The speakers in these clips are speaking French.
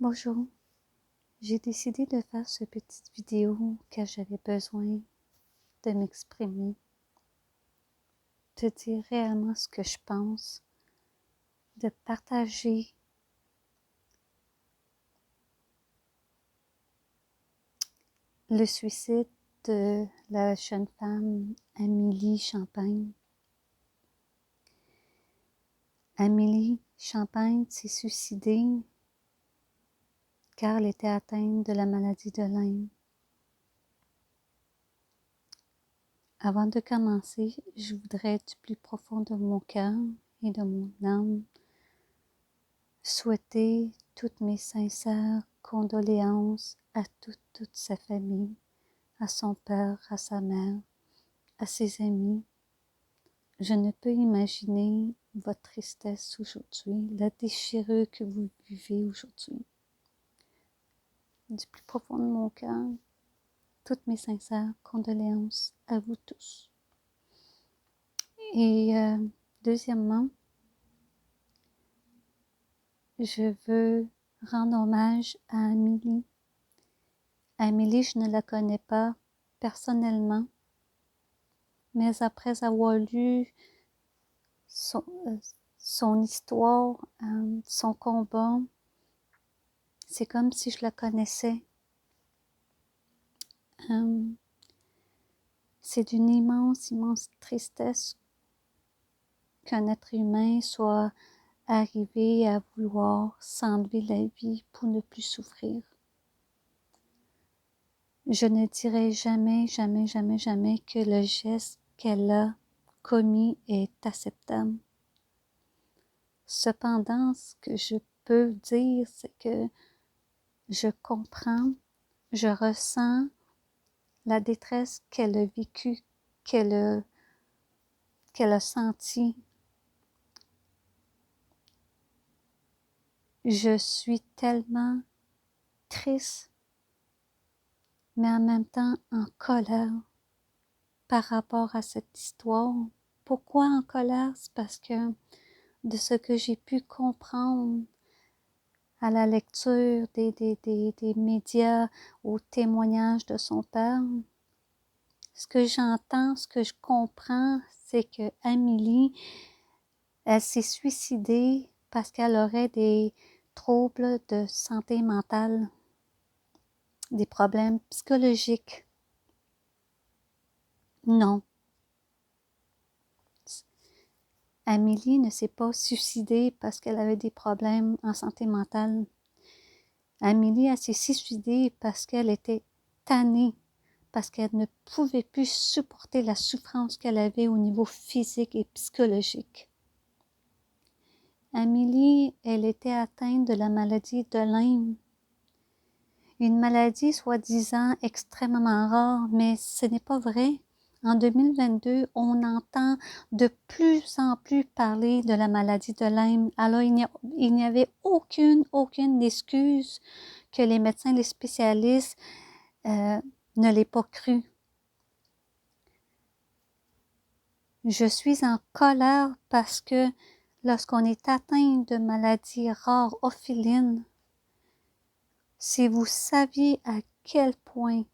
Bonjour, j'ai décidé de faire cette petite vidéo car j'avais besoin de m'exprimer, de dire réellement ce que je pense, de partager le suicide de la jeune femme Amélie Champagne. Amélie Champagne s'est suicidée car elle était atteinte de la maladie de Lyme. Avant de commencer, je voudrais du plus profond de mon cœur et de mon âme souhaiter toutes mes sincères condoléances à toute sa famille, à son père, à sa mère, à ses amis. Je ne peux imaginer votre tristesse aujourd'hui, la déchirure que vous vivez aujourd'hui. Du plus profond de mon cœur, toutes mes sincères condoléances à vous tous. Et deuxièmement, je veux rendre hommage à Amélie. Amélie, je ne la connais pas personnellement, mais après avoir lu son histoire, son combat, c'est comme si je la connaissais. C'est d'une immense tristesse qu'un être humain soit arrivé à vouloir s'enlever la vie pour ne plus souffrir. Je ne dirai jamais que le geste qu'elle a commis est acceptable. Cependant, ce que je peux dire, c'est que je comprends, je ressens la détresse qu'elle a vécue, qu'elle a sentie. Je suis tellement triste, mais en même temps en colère par rapport à cette histoire. Pourquoi en colère? C'est parce que de ce que j'ai pu comprendre à la lecture des médias, aux témoignages de son père, ce que j'entends, ce que je comprends, c'est que Amélie, elle s'est suicidée parce qu'elle aurait des troubles de santé mentale, des problèmes psychologiques. Non. Amélie ne s'est pas suicidée parce qu'elle avait des problèmes en santé mentale. Amélie s'est suicidée parce qu'elle était tannée, parce qu'elle ne pouvait plus supporter la souffrance qu'elle avait au niveau physique et psychologique. Amélie, elle était atteinte de la maladie de Lyme. Une maladie soi-disant extrêmement rare, mais ce n'est pas vrai. En 2022, on entend de plus en plus parler de la maladie de Lyme. Alors, il n'y avait aucune excuse que les médecins, les spécialistes ne l'aient pas cru. Je suis en colère parce que lorsqu'on est atteint de maladies rares orphelines, si vous saviez à quel point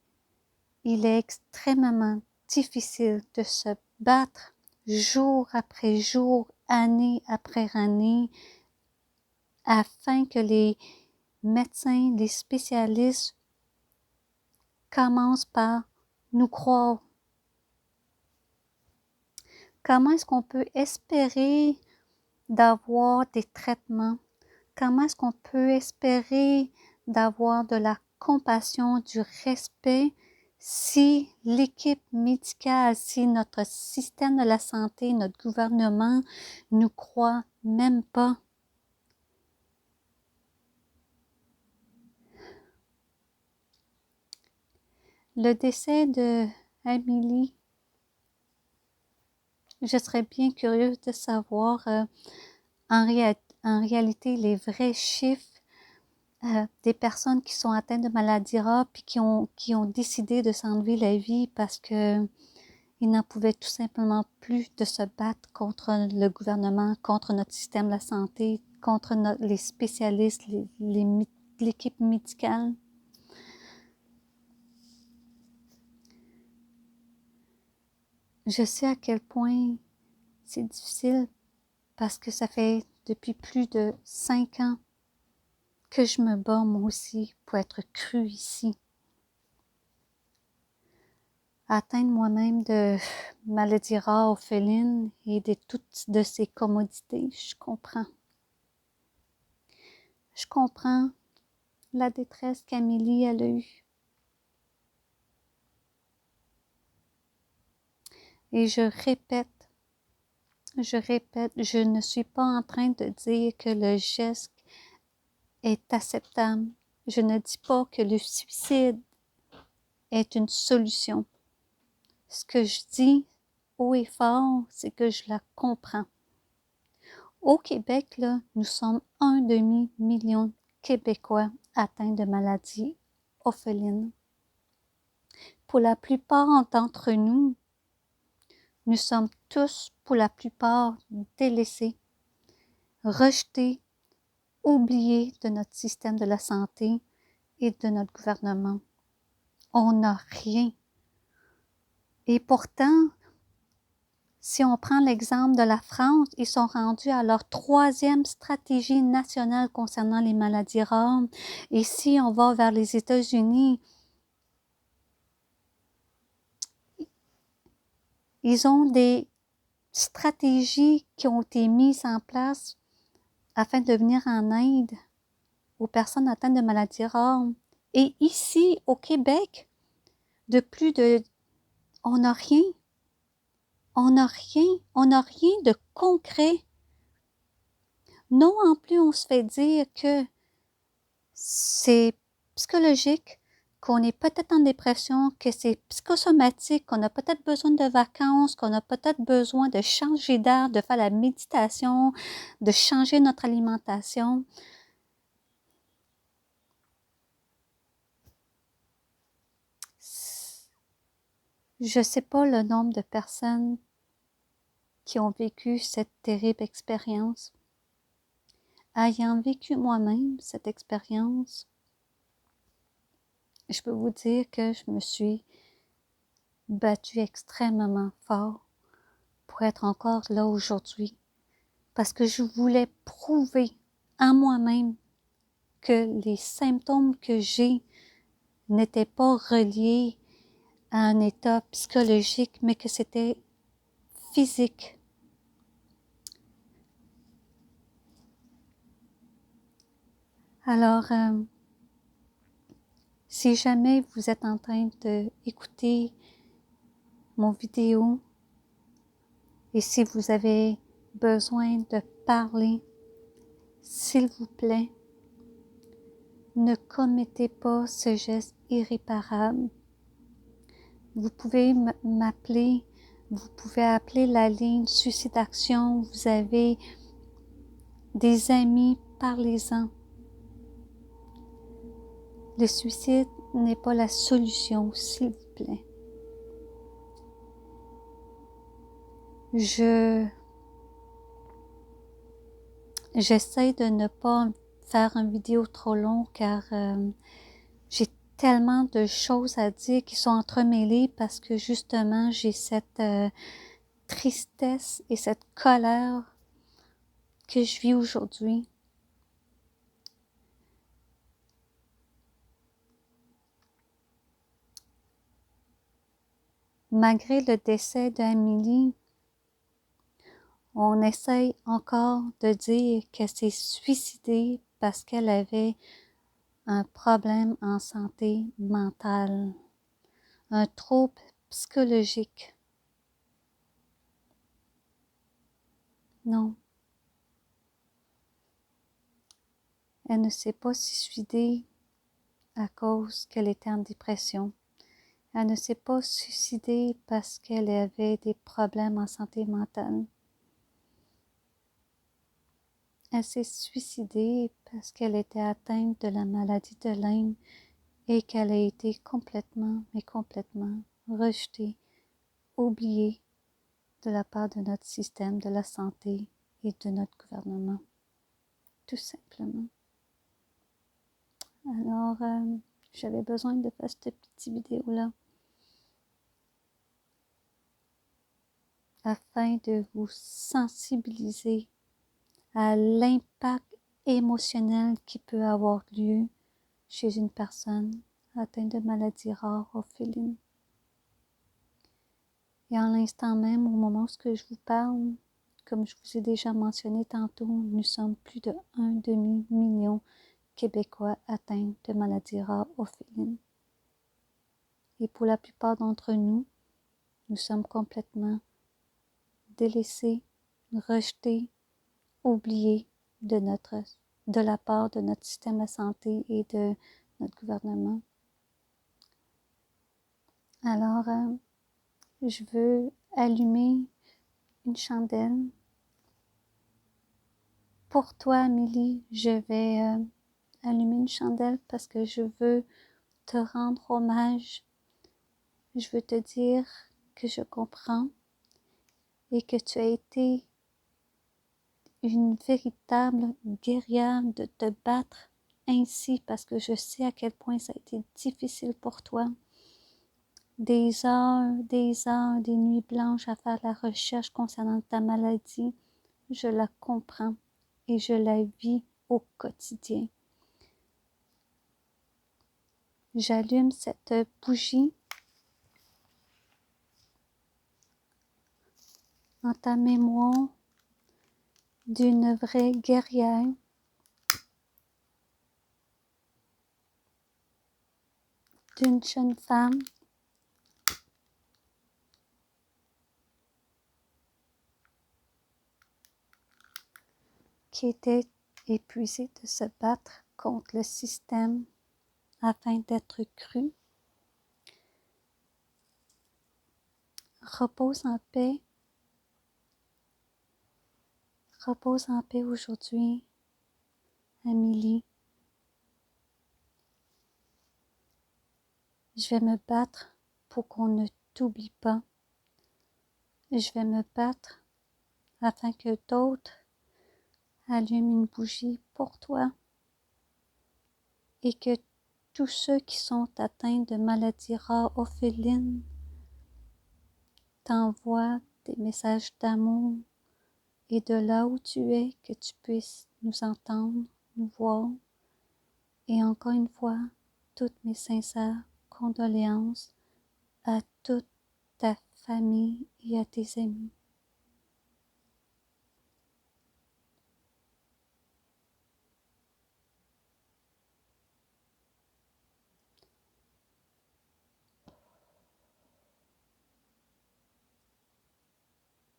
il est extrêmement difficile de se battre jour après jour, année après année, afin que les médecins, les spécialistes commencent par nous croire. Comment est-ce qu'on peut espérer d'avoir des traitements? Comment est-ce qu'on peut espérer d'avoir de la compassion, du respect si l'équipe médicale, si notre système de la santé, notre gouvernement nous croit même pas? Le décès de Amélie, je serais bien curieuse de savoir en réalité les vrais chiffres des personnes qui sont atteintes de maladies rares puis qui ont décidé de s'enlever la vie parce que ils n'en pouvaient tout simplement plus de se battre contre le gouvernement, contre notre système de la santé, contre les spécialistes, toute l'équipe médicale. Je sais à quel point c'est difficile parce que ça fait depuis plus de 5 ans que je me bats moi aussi pour être crue ici. Atteindre moi-même de maladies rares orphelines et de toutes de ces commodités, je comprends. Je comprends la détresse qu'Amélie elle a eue. Et je répète, je ne suis pas en train de dire que le geste est acceptable. Je ne dis pas que le suicide est une solution. Ce que je dis haut et fort, c'est que je la comprends. Au Québec, là, nous sommes 1,5 million de Québécois atteints de maladies orphelines. Pour la plupart d'entre nous, nous sommes tous, pour la plupart, délaissés, rejetés, oubliés de notre système de la santé et de notre gouvernement. On n'a rien. Et pourtant, si on prend l'exemple de la France, ils sont rendus à leur 3e stratégie nationale concernant les maladies rares. Et si on va vers les États-Unis, ils ont des stratégies qui ont été mises en place afin de venir en aide aux personnes atteintes de maladies rares. Et ici, au Québec, on n'a rien. On n'a rien de concret. Non, en plus, on se fait dire que c'est psychologique, qu'on est peut-être en dépression, que c'est psychosomatique, qu'on a peut-être besoin de vacances, qu'on a peut-être besoin de changer d'air, de faire la méditation, de changer notre alimentation. Je ne sais pas le nombre de personnes qui ont vécu cette terrible expérience. Ayant vécu moi-même cette expérience, je peux vous dire que je me suis battue extrêmement fort pour être encore là aujourd'hui, parce que je voulais prouver à moi-même que les symptômes que j'ai n'étaient pas reliés à un état psychologique, mais que c'était physique. Alors, si jamais vous êtes en train d'écouter mon vidéo et si vous avez besoin de parler, s'il vous plaît, ne commettez pas ce geste irréparable. Vous pouvez m'appeler, vous pouvez appeler la ligne Suicide Action, vous avez des amis, parlez-en. Le suicide n'est pas la solution, s'il vous plaît. J'essaie de ne pas faire une vidéo trop longue car j'ai tellement de choses à dire qui sont entremêlées parce que justement j'ai cette tristesse et cette colère que je vis aujourd'hui. Malgré le décès d'Amélie, on essaye encore de dire qu'elle s'est suicidée parce qu'elle avait un problème en santé mentale, un trouble psychologique. Non. Elle ne s'est pas suicidée à cause qu'elle était en dépression. Elle ne s'est pas suicidée parce qu'elle avait des problèmes en santé mentale. Elle s'est suicidée parce qu'elle était atteinte de la maladie de Lyme et qu'elle a été complètement, mais complètement rejetée, oubliée de la part de notre système de la santé et de notre gouvernement. Tout simplement. Alors, j'avais besoin de faire cette petite vidéo-là afin de vous sensibiliser à l'impact émotionnel qui peut avoir lieu chez une personne atteinte de maladies rares orphelines. Et en l'instant même, au moment où je vous parle, comme je vous ai déjà mentionné tantôt, nous sommes plus de 1,5 million Québécois atteints de maladies rares orphelines. Et pour la plupart d'entre nous, nous sommes complètement délaissés, rejetés, oubliés de la part de notre système de santé et de notre gouvernement. Alors, je veux allumer une chandelle. Pour toi, Amélie, je vais allumer une chandelle parce que je veux te rendre hommage. Je veux te dire que je comprends et que tu as été une véritable guerrière de te battre ainsi parce que je sais à quel point ça a été difficile pour toi. Des heures, des nuits blanches à faire la recherche concernant ta maladie, je la comprends et je la vis au quotidien. J'allume cette bougie en ta mémoire d'une vraie guerrière d'une jeune femme qui était épuisée de se battre contre le système afin d'être crue. Repose en paix. Repose en paix aujourd'hui, Amélie. Je vais me battre pour qu'on ne t'oublie pas. Je vais me battre afin que d'autres allument une bougie pour toi et que tous ceux qui sont atteints de maladies rares orphelines t'envoient des messages d'amour et de là où tu es, que tu puisses nous entendre, nous voir. Et encore une fois, toutes mes sincères condoléances à toute ta famille et à tes amis.